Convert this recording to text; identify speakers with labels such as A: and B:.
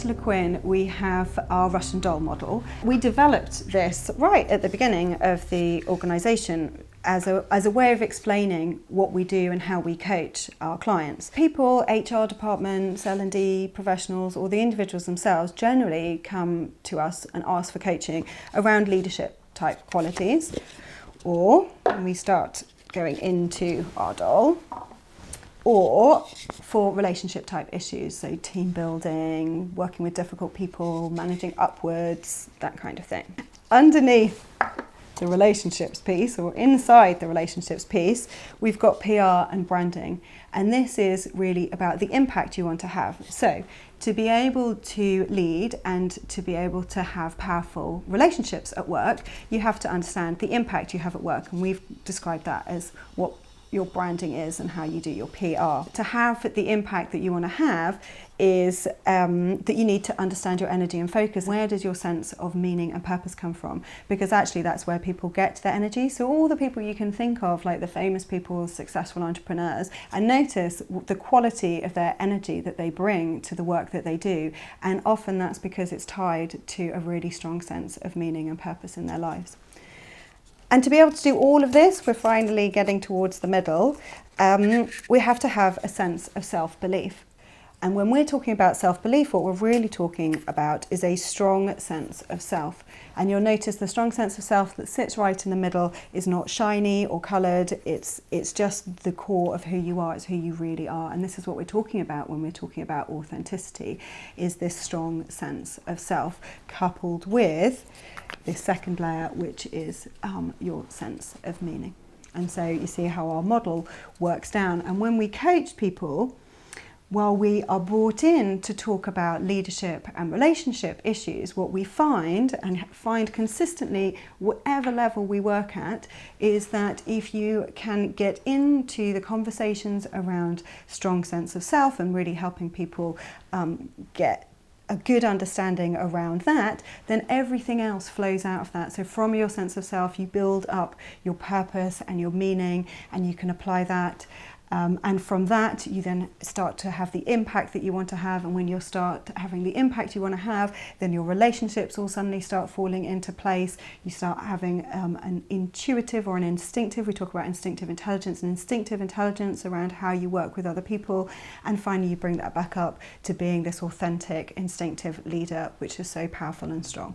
A: at Le Quinn, we have our Russian doll model. We developed this right at the beginning of the organisation as a way of explaining what we do and how we coach our clients. People, HR departments, L&D professionals, or the individuals themselves generally come to us and ask for coaching around leadership type qualities, or when we start going into our doll, or for relationship type issues, so team building, working with difficult people, managing upwards, that kind of thing. Underneath the relationships piece, or inside the relationships piece, we've got PR and branding, and this is really about the impact you want to have. So to be able to lead and to be able to have powerful relationships at work, you have to understand the impact you have at work, and we've described that as what your branding is and how you do your PR. To have the impact that you want to have is that you need to understand your energy and focus. Where does your sense of meaning and purpose come from? Because actually that's where people get their energy. So all the people you can think of, like the famous people, successful entrepreneurs, and notice the quality of their energy that they bring to the work that they do. And often that's because it's tied to a really strong sense of meaning and purpose in their lives. And to be able to do all of this, we're finally getting towards the middle, we have to have a sense of self-belief. And when we're talking about self-belief, what we're really talking about is a strong sense of self. And you'll notice the strong sense of self that sits right in the middle is not shiny or coloured, it's just the core of who you are, it's who you really are. And this is what we're talking about when we're talking about authenticity, is this strong sense of self coupled with this second layer, which is your sense of meaning. And so you see how our model works down. And when we coach people, while we are brought in to talk about leadership and relationship issues, what we find, and find consistently whatever level we work at, is that if you can get into the conversations around strong sense of self and really helping people get a good understanding around that, then everything else flows out of that. So from your sense of self, you build up your purpose and your meaning, and you can apply that. And from that, you then start to have the impact that you want to have. And when you start having the impact you want to have, then your relationships all suddenly start falling into place. You start having an intuitive or an instinctive, we talk about instinctive intelligence, an instinctive intelligence around how you work with other people. And finally, you bring that back up to being this authentic, instinctive leader, which is so powerful and strong.